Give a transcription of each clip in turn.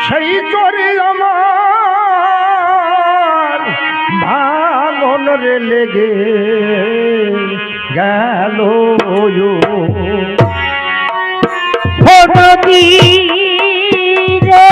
সেই চরে আমার ভাঙন রে লেগে গেল নদী রে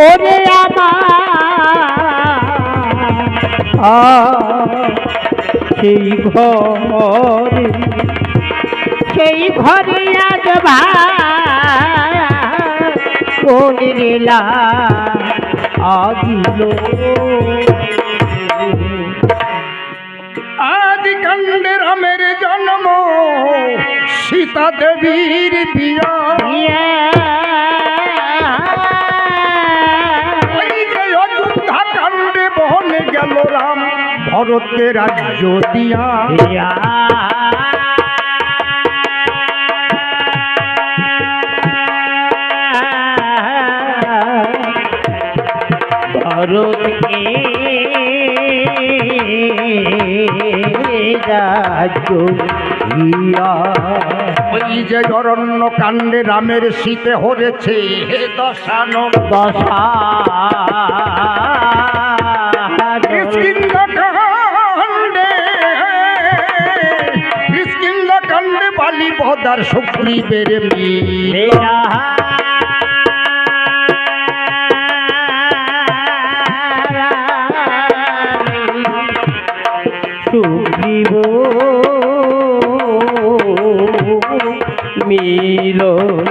ওরে আমার সেই ঘরে আজ ভাইলা আগিল আদি কাণ্ডে রামের জন্ম সীতা দেবীর বিয়া বহনে গেল রাম ভরতকে রাজ্য দিয়া ভরতকে রাজ্য দিয়া ওই যে অরণ্য কাণ্ডে রামের শীতে হরেছে হে দশানন দশা কাণ্ডে বালি বদার সুগ্রীবের মিলা সুগ্রীব মিলন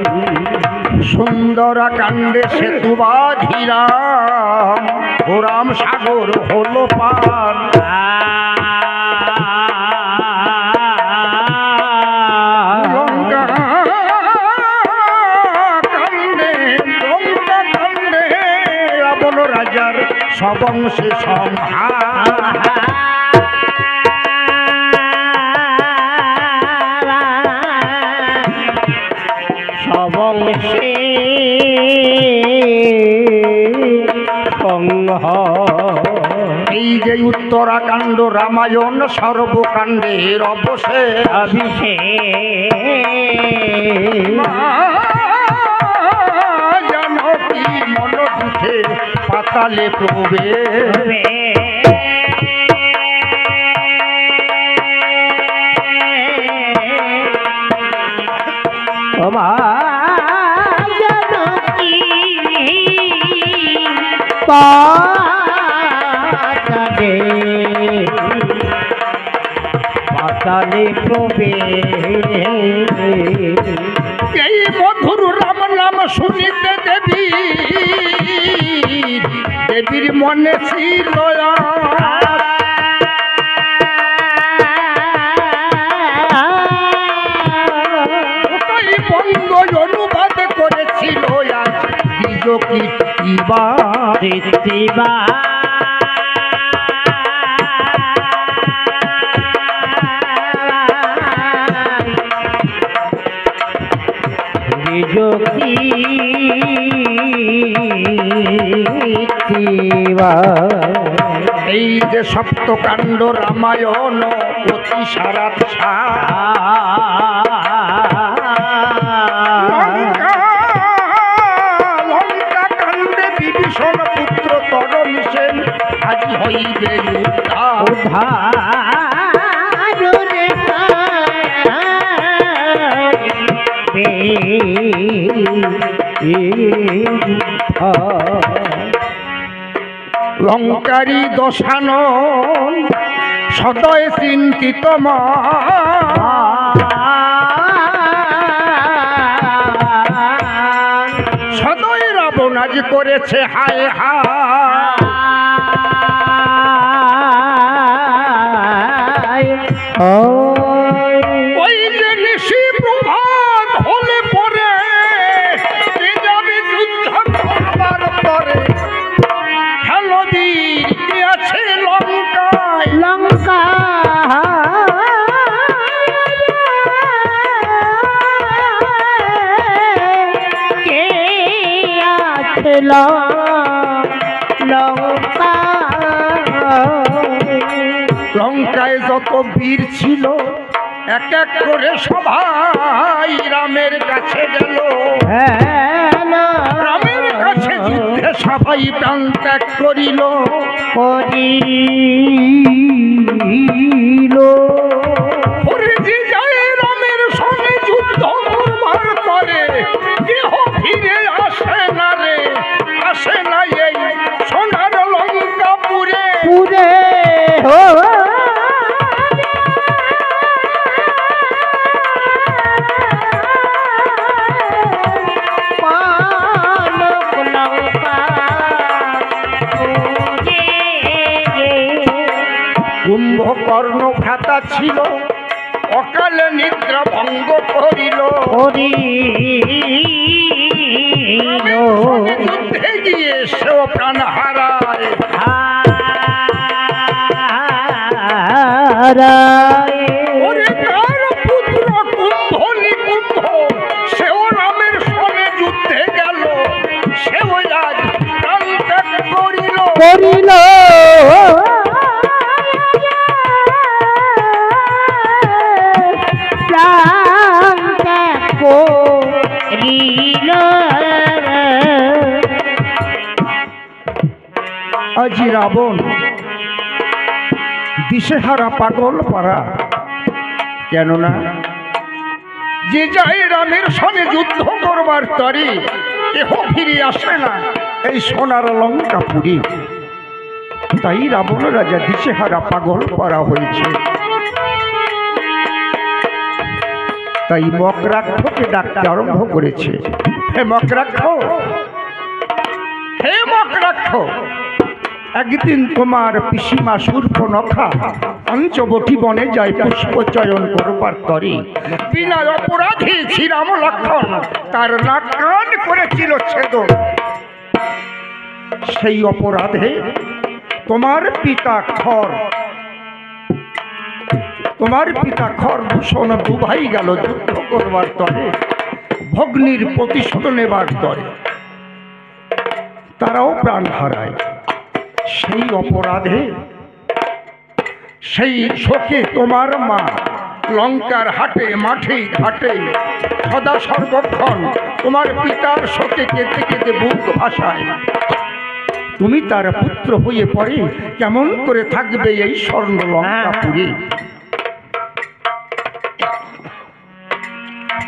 সুন্দরা কাণ্ডে সেতু বাধিরাম ও রাম সাগর হলো পার লঙ্কা কাণ্ডে রাবণ রাজার সবংশে সংহার সবংশে এই যে উত্তরাকাণ্ড রামায়ণ সর্বকাণ্ডের অবশেষ জানকী মন দুঃখে পাতালে প্রবেশ পাতালে এই মধুর রাম নাম শুনিতে দেবীর মনে ছিল বঙ্গ অনুবাদ করেছিল আজ দ্বিজ কীর্তিবা এই যে সপ্তকাণ্ড রামায়ণ অতি সারাত লঙ্কা কাণ্ডে বিভীষণ পুত্র তরমিশেন আজি হইবে লঙ্কারী দশানন সদয় চিন্তিত সদয় রাবণ আজ করেছে হায় হায় ওই যে নিশি খেলা লঙ্কা লঙ্কায় যত বীর ছিল এক এক করে সবাই রামের কাছে গেল। রামের কাছে যুদ্ধে সবাই প্রাণ ত্যাগ করিল। ওরে যে যায় রামের সঙ্গে যুদ্ধ করবার পরে কেহ ফিরে আসে না রে, আসে না এই সোনার লঙ্কা পুরে। পুরে কুম্ভকর্ণ ভ্রাতা ছিল অকালে নিদ্রা ভঙ্গ করিল। যুদ্ধে গিয়ে সেও প্রাণ হারায়। ওরে তার পুত্র কুম্ভ নিকুম্ভ সেও রামের সঙ্গে যুদ্ধে গেল, সেও আজ প্রাণ ত্যাগ করিল। আজি রাবণ দিশেহারা পাগল পারা, কেননা যে যায় রামের সঙ্গে যুদ্ধ করবার তরে কেহ ফিরে আসে না এই সোনার লঙ্কা পুরি। তাই রাবণ রাজা দিশেহারা পাগল পারা হয়েছে। তাই মকরাক্ষকে ডাকতে আরম্ভ করেছে। হে মকরাক্ষ, হে মকরাক্ষ, একদিন তোমার পিসিমা শূর্পণখা পঞ্চবটি বনে যায় পুষ্প চয়ন করবার তরে বিনা অপরাধী শ্রীরাম লক্ষ্মণ তার নাক কান করেছিল ছেদন। সেই অপরাধে তোমার পিতা খরদূষণ দুভাই গেল যুদ্ধ করবার তরে, ভগ্নির প্রতিশোধ নেবার তরে তারাও প্রাণ হারায়। সেই অপরাধে সেই শোকে তোমার মা লঙ্কার হাটে মাঠে ঘাটে সদা সর্বক্ষণ তোমার পিতার শোকে কেঁদে কেঁদে বুক ভাসায়। তুমি তার পুত্র হয়ে পড়ে কেমন করে থাকবে এই স্বর্ণ লঙ্কাপুরে?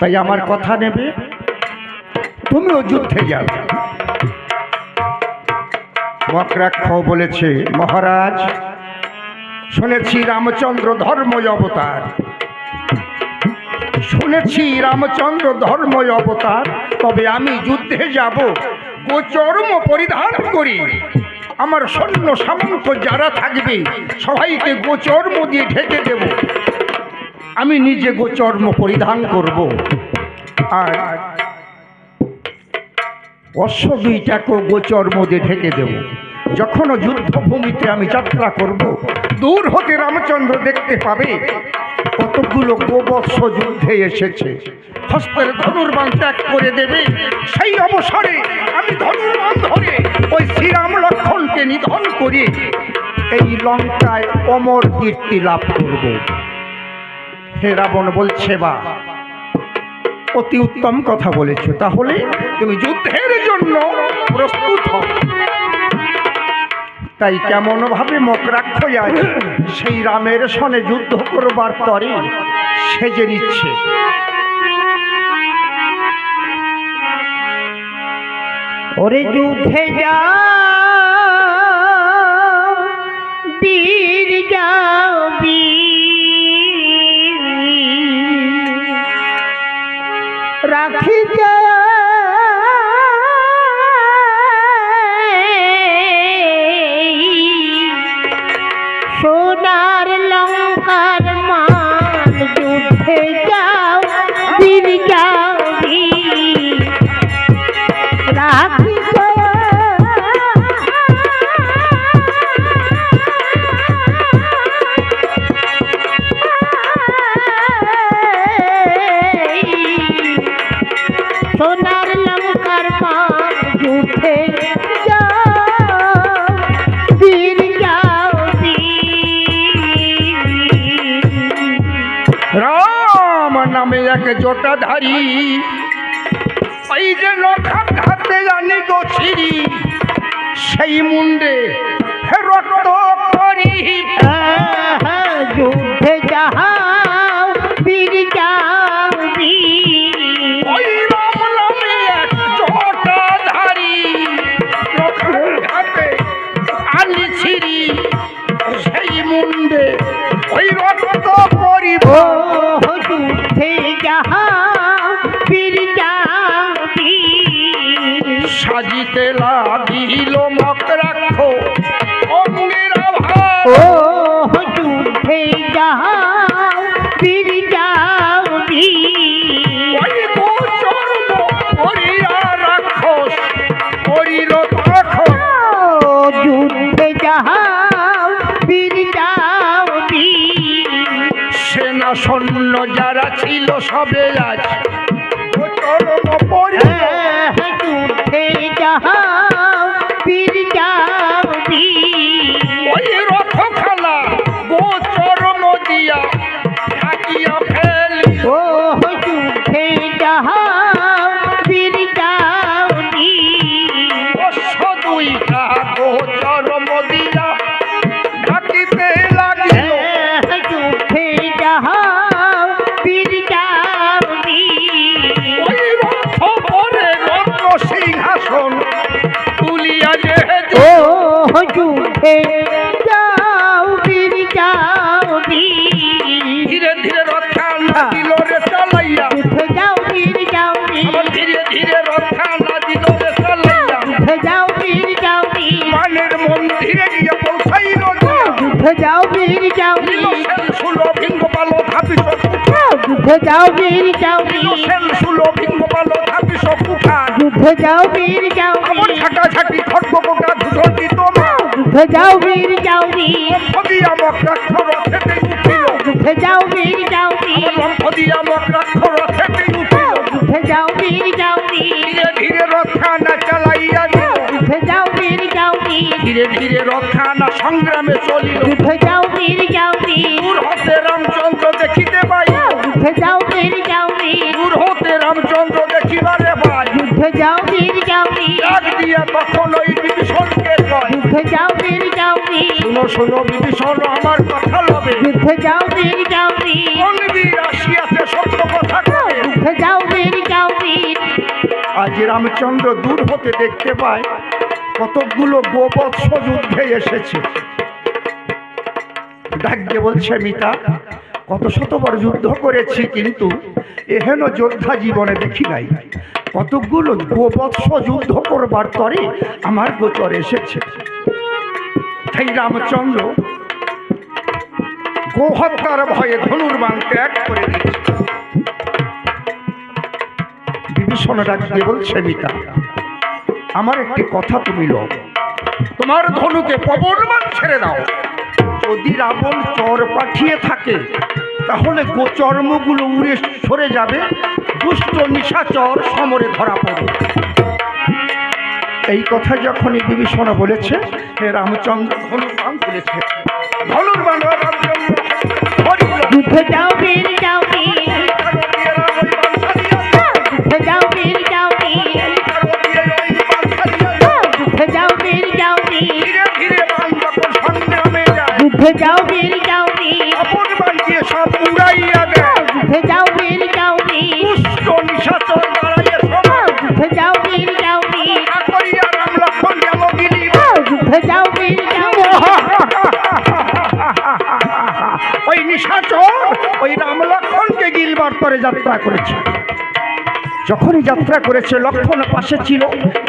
তাই আমার কথা নেবে, তুমিও যুদ্ধে যাবে। মকরাক্ষ বলেছে, মহারাজ শুনেছি রামচন্দ্র ধর্ময় অবতার, শুনেছি রামচন্দ্র ধর্ময় অবতার, তবে আমি যুদ্ধে যাব গোচর্ম পরিধান করি। আমার সৈন্য সামন্ত যারা থাকবে সবাইকে গোচর্ম দিয়ে ঢেকে দেব, আমি নিজে গোচর্ম পরিধান করব। আর অশ্ব দুইটাকেও গোচর্ম দিয়ে ঢেকে দেব। যখন যুদ্ধভূমিতে আমি যাত্রা করব, দূর হতে রামচন্দ্র দেখতে পাবে কতগুলো গোবৎস যুদ্ধে এসেছে, হস্তের ধনুর্বাণ ত্যাগ করে দেবে। সেই অবসরে আমি ধনুর্বাণ ধরে ওই শ্রীরাম লক্ষ্মণকে নিধন করে এই লঙ্কায় অমর কীর্তি লাভ করব। হে রাবণ বলছে, বা অতি উত্তম কথা বলেছ, তাহলে তুমি যুদ্ধের জন্য প্রস্তুত হও। তাই কেমন ভাবে মকরাক্ষ আজ সেই রামের সনে যুদ্ধ করবার তরে সেজে নিচ্ছে। ওরে যুদ্ধে যাও বীর যাও রাখি সোনার লঙ্কার মান, যুদ্ধে যাও বীর যাও রাখি ধারি ওই যে নখাত হাতে জানি গো ছিরি সেই মুন্ডে রক্ত করি যুদ্ধে যাও বীর যাও বীর ওই রাম নামে এক জটাধারী নখাত হাতে আনি ছিরি সেই মুন্ডে ওই রক্ত করিব ও যুদ্ধে যাও বীর যাও বীর সাজিতে লাগিল মকরাক্ষ অঙ্গের অভাব ও যুদ্ধে যাও বীর যাও বীর ওই গোচর্ম করিয়া রাক্ষস করিল তখন ও যুদ্ধে যাও বীর যাও বীর সেনা সৈন্য যারা ছিল সবে আজ গোচর্ম পরিল যুদ্ধে যাও বীর যাও বীর ওই রথখানা গোচর্ম দিয়া ঢাকিয়া ফেলি ও যুদ্ধে যাও বীর যাও বীর অশ্ব দুইটা গোচর্ম দিয়া ঢাকিতে লাগিল যুদ্ধে যাও বীর যাও বীর ওই রথ পরে রত্ন সিংহাসন তুলিয়া যে ও যুদ্ধে যাও বীর যাও বীর ধীরে ধীরে রথখানা দিল রে চালাইয়া যুদ্ধে যাও বীর যাও আবার বীর ধীরে ধীরে রথখানা দিল রে চালাইয়া যুদ্ধে যাও বীর যাও বীর মানের মন্দিরে গিয়ে পৌঁছাইল যুদ্ধে যাও বীর যাও বীর শুলো ভিঙ্গ পালো ধাপিস যুদ্ধে যাও বীর যাও বীর শুলো ভিঙ্গ পালো ধাপিস কুঠার যুদ্ধে যাও বীর যাও আমার বীর ছাটা ছাটি খড়গ গোটা ধুসটি তোমা যুদ্ধে যাও বীর যাও বীর দিয়া মকরাক্ষ রথেতে উঠিল যুদ্ধে যাও বীর যাও বীর লম্ফ দিয়া মকরাক্ষ রথেতে উঠিল যুদ্ধে যাও বীর যাও বীর ধীরে ধীরে রথখানা চালাইয়া দিল যুদ্ধে যাও বীর যাও বীর ধীরে ধীরে রথখানা সংগ্রামে চলিল যুদ্ধে যাও বীর যাও বীর দূর হতে রামচন্দ্র দেখিতে পাই যুদ্ধে যাও বীর যাও বীর দূর হতে রামচন্দ্র দেখিবারে পাই যুদ্ধে যাও বীর যাও বীর ডাক দিয়া তখন ওই বিভীষণকে কয় যুদ্ধে যাও বীর যাও বীর শুনো শুনো বিভীষণ আমার কথা লবে যুদ্ধে যাও বীর যাও বীর কোন বীর আসিয়াছে সত্য কথা কয়ে যুদ্ধে যাও বীর যাও বীর আজ রামচন্দ্র দূর হতে দেখতে পায় কতকগুলো গোবৎস যুদ্ধে এসেছে। ডাক দিয়ে বলছে মিতা কত শতবার যুদ্ধ করেছি কিন্তু এহেন যোদ্ধা জীবনে দেখি নাই। কতকগুলো গোবৎস যুদ্ধ করবার তরে আমার গোচর এসেছে। তাই রামচন্দ্র গোহত্যার ভয়ে ধনুর্বাণ ত্যাগ করে দিয়েছে। বিভীষণ ডাক দিয়ে বলছে মিতা আমার একটি কথা তুমি লো, তোমার ধনুকে পবনবাণ ছেড়ে দাও। যদি রাবণ চর পাঠিয়ে থাকে তাহলে গোচর্মগুলো উড়ে সরে যাবে, দুষ্ট নিশাচর সমরে ধরা পড়বে। এই কথা যখনই বিভীষণ বলেছে রামচন্দ্র ধনুর্বাণ তুলেছে। ধনুর্বাণ যুদ্ধে যাও বীর যাও বীর যুদ্ধে যাও বীর যাও বীর যুদ্ধে যাও বীর যাও বীর ধীরে ধীরে বাণ যখন সংগ্রামে যায় যুদ্ধে যাও বীর যাও বীর অপর বাণ দিয়ে সব উড়াইয়া দেয়। যুদ্ধে যাও বীর যাও বীর দুষ্ট নিশাচর দাঁড়াইয়া সবাই যুদ্ধে যাও বীর যাও বীর করিয়া রাম লক্ষ্মণ গেল গিলি। যুদ্ধে যাও বীর যাও ওই নিশাচর ওই রাম লক্ষ্মণকে গিলবার পরে যাত্রা করেছে। যখনই যাত্রা করেছে লক্ষ্মণ পাশে ছিল,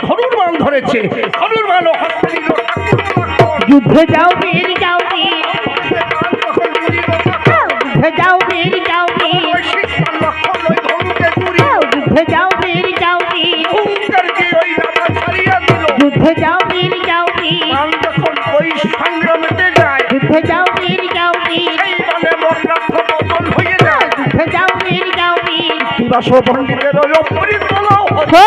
ধনুর্বাণ ধরেছে, ধনুর্বাণ হস্তে নিল লক্ষ্মণ। যুদ্ধে যাও বীর যাও বীর যখন গুলিল যুদ্ধে যাও বীর যাও বীর ওই শিষ্টান লক্ষ্মণ ওই ধনুকে গুলি যুদ্ধে যাও বীর যাও বীর হুঙ্কার দিয়ে ওই রামা ছাড়িয়া দিল। যুদ্ধে যাও বীর যাও বীর রাম যখন ওই সংগ্রামেতে যায় যুদ্ধে যাও বীর যাও বীর সেই মানে মগ্রাক্ষ পতন হয়ে যায়। যুদ্ধে যাও বীর যাও বীর দিবাস পণ্ডিতের ওই অপরিতলাও হো